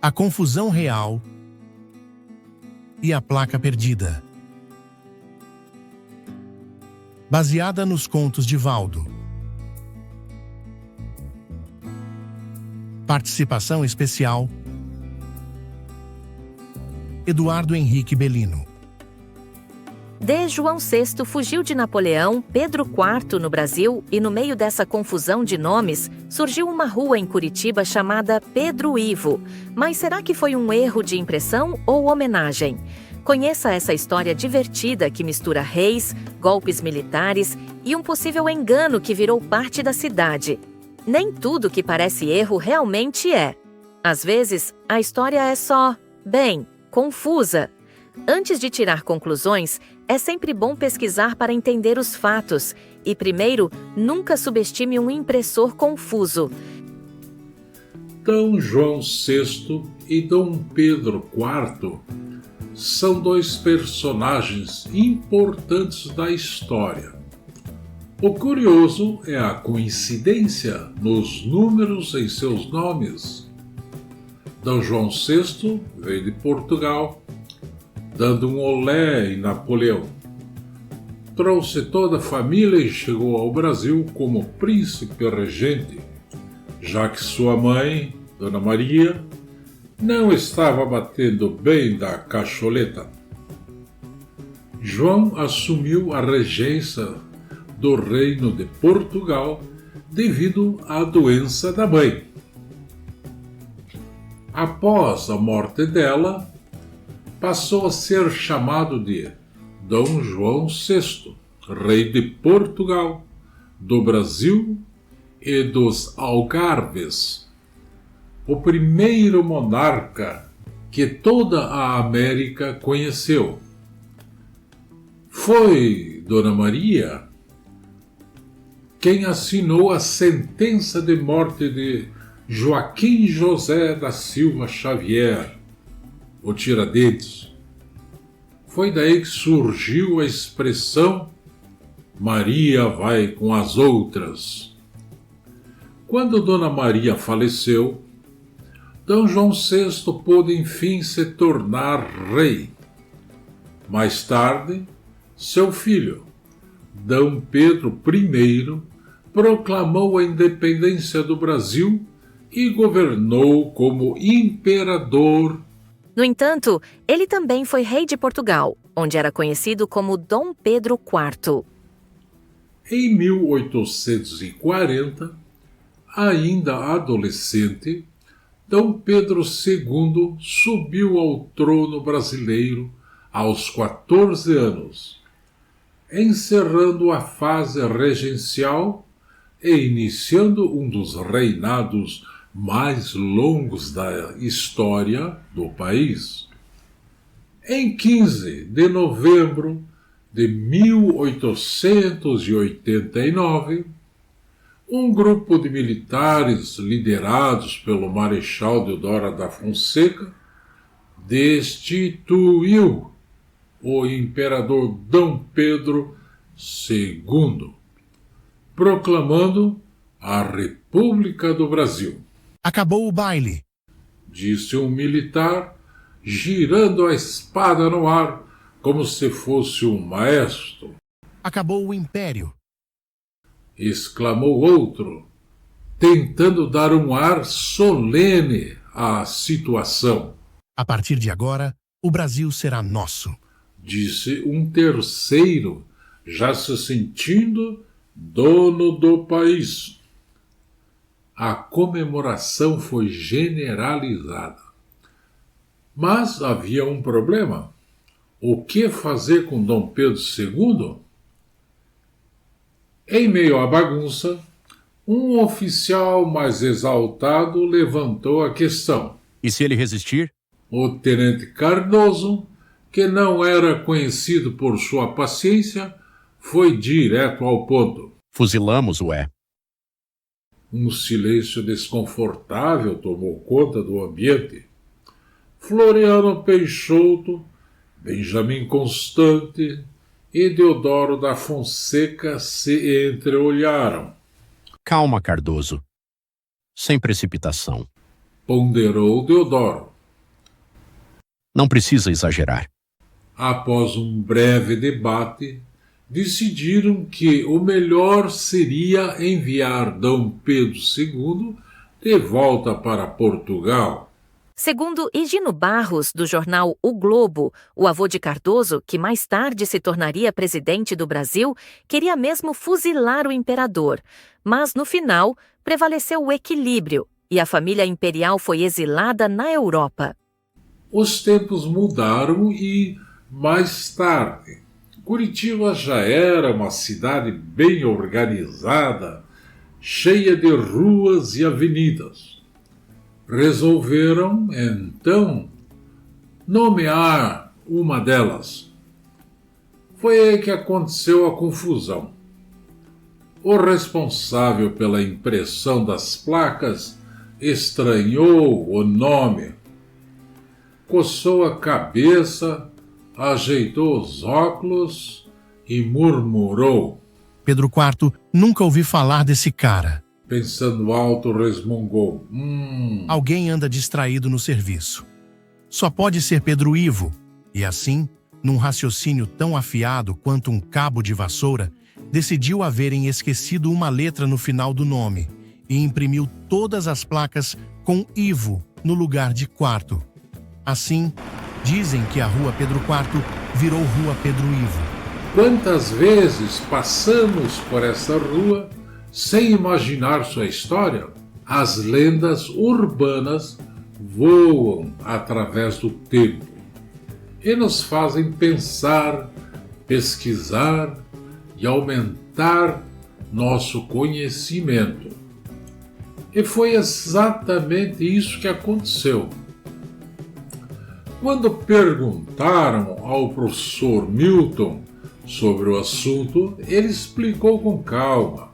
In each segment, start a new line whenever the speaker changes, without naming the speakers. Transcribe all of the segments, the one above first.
A confusão real e a placa perdida. Baseada nos contos de Valdo. Participação especial: Eduardo Henrique Bellino.
De João VI fugiu de Napoleão, Pedro IV no Brasil, e no meio dessa confusão de nomes, surgiu uma rua em Curitiba chamada Pedro Ivo. Mas será que foi um erro de impressão ou homenagem? Conheça essa história divertida que mistura reis, golpes militares e um possível engano que virou parte da cidade. Nem tudo que parece erro realmente é. Às vezes, a história é só, bem, confusa. Antes de tirar conclusões, é sempre bom pesquisar para entender os fatos. E primeiro, nunca subestime um impressor confuso.
Dom João VI e Dom Pedro IV são dois personagens importantes da história. O curioso é a coincidência nos números em seus nomes. Dom João VI veio de Portugal, dando um olé em Napoleão. Trouxe toda a família e chegou ao Brasil como príncipe regente, já que sua mãe, Dona Maria, não estava batendo bem da cacholeta. João assumiu a regência do Reino de Portugal devido à doença da mãe. Após a morte dela, passou a ser chamado de Dom João VI, rei de Portugal, do Brasil e dos Algarves, o primeiro monarca que toda a América conheceu. Foi Dona Maria quem assinou a sentença de morte de Joaquim José da Silva Xavier, o Tiradentes. Foi daí que surgiu a expressão Maria vai com as outras. Quando Dona Maria faleceu, Dom João VI pôde enfim se tornar rei. Mais tarde, seu filho, Dom Pedro I, proclamou a independência do Brasil e governou como imperador.
No entanto, ele também foi rei de Portugal, onde era conhecido como Dom Pedro IV.
Em 1840, ainda adolescente, Dom Pedro II subiu ao trono brasileiro aos 14 anos, encerrando a fase regencial e iniciando um dos reinados mais longos da história do país. Em 15 de novembro de 1889, um grupo de militares liderados pelo Marechal Deodoro da Fonseca destituiu o imperador Dom Pedro II, proclamando a República do Brasil.
Acabou o baile,
disse um militar, girando a espada no ar, como se fosse um maestro.
Acabou o império,
exclamou outro, tentando dar um ar solene à situação.
A partir de agora, o Brasil será nosso,
disse um terceiro, já se sentindo dono do país. A comemoração foi generalizada. Mas havia um problema. O que fazer com Dom Pedro II? Em meio à bagunça, um oficial mais exaltado levantou a questão.
E se ele resistir?
O tenente Cardoso, que não era conhecido por sua paciência, foi direto ao ponto.
Fuzilamos-o,
Um silêncio desconfortável tomou conta do ambiente. Floriano Peixoto, Benjamin Constant e Deodoro da Fonseca se entreolharam.
Calma, Cardoso. Sem precipitação.
Ponderou Deodoro.
Não precisa exagerar.
Após um breve debate, decidiram que o melhor seria enviar D. Pedro II de volta para Portugal.
Segundo Higino Barros, do jornal O Globo, o avô de Cardoso, que mais tarde se tornaria presidente do Brasil, queria mesmo fuzilar o imperador. Mas, no final, prevaleceu o equilíbrio e a família imperial foi exilada na Europa.
Os tempos mudaram e, mais tarde, Curitiba já era uma cidade bem organizada, cheia de ruas e avenidas. Resolveram, então, nomear uma delas. Foi aí que aconteceu a confusão. O responsável pela impressão das placas estranhou o nome, coçou a cabeça, ajeitou os óculos e murmurou.
Pedro IV, nunca ouvi falar desse cara.
Pensando alto, resmungou.
Alguém anda distraído no serviço. Só pode ser Pedro Ivo. E assim, num raciocínio tão afiado quanto um cabo de vassoura, decidiu haverem esquecido uma letra no final do nome e imprimiu todas as placas com Ivo no lugar de quarto. Assim, dizem que a Rua Pedro IV virou Rua Pedro Ivo.
Quantas vezes passamos por essa rua sem imaginar sua história? As lendas urbanas voam através do tempo e nos fazem pensar, pesquisar e aumentar nosso conhecimento. E foi exatamente isso que aconteceu. Quando perguntaram ao professor Milton sobre o assunto, ele explicou com calma.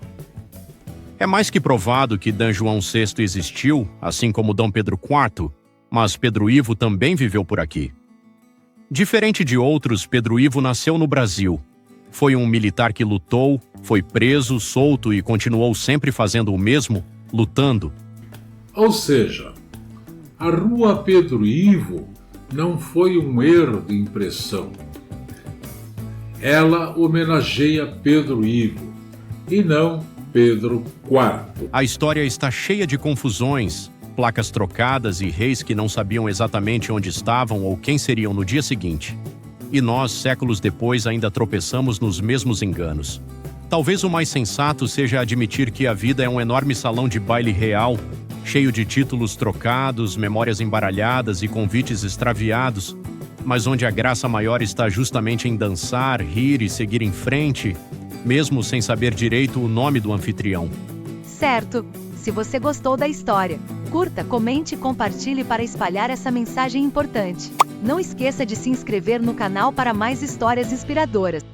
É mais que provado que D. João VI existiu, assim como D. Pedro IV, mas Pedro Ivo também viveu por aqui. Diferente de outros, Pedro Ivo nasceu no Brasil. Foi um militar que lutou, foi preso, solto e continuou sempre fazendo o mesmo, lutando.
Ou seja, a Rua Pedro Ivo não foi um erro de impressão. Ela homenageia Pedro Ivo e não Pedro IV.
A história está cheia de confusões, placas trocadas e reis que não sabiam exatamente onde estavam ou quem seriam no dia seguinte. E nós, séculos depois, ainda tropeçamos nos mesmos enganos. Talvez o mais sensato seja admitir que a vida é um enorme salão de baile real, cheio de títulos trocados, memórias embaralhadas e convites extraviados, mas onde a graça maior está justamente em dançar, rir e seguir em frente, mesmo sem saber direito o nome do anfitrião.
Certo! Se você gostou da história, curta, comente e compartilhe para espalhar essa mensagem importante. Não esqueça de se inscrever no canal para mais histórias inspiradoras.